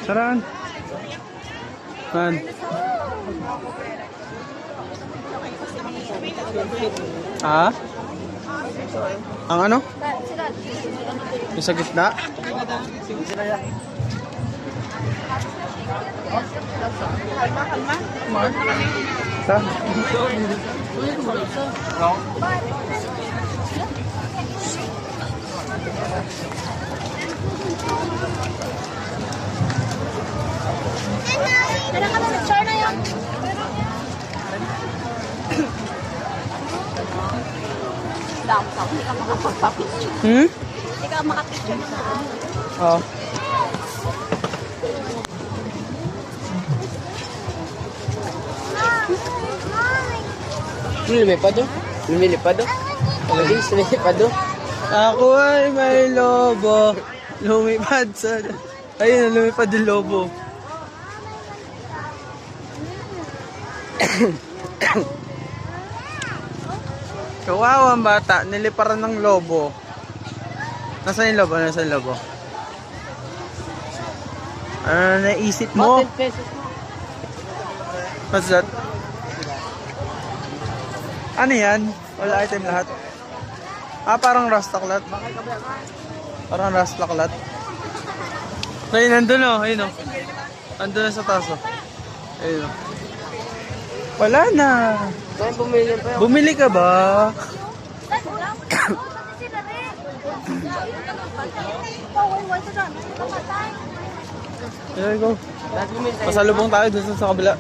Saan? Saan? Ah? Ang ano? Yung sa gitna? Saan? Kailan ka mag-share na yun? Hindi ka makapagpapicture. Hindi ka makapicture na. Oo. Lumipad oh. Lumilipad oh. Pagdating lumilipad oh. Ako ay may lobo. Lumipad sa... Ayun, lumipad yung lobo. Kawawa ang bata, niliparan ng lobo. Nasaan yung lobo? Nasaan yung lobo? Ano naisip mo? 10 pesos. What's that? Ano yan? Wala item lahat. Ah, parang rastaklat. Parang rastaklat. Ayun, nandun o. Ayun o. Nandun na sa taso. Ayun o. Wala na. Kaya bumili pa yun. Bumili ka ba? There you go. Lahat bumili tayo. Pasalubong tayo dun sa kabila.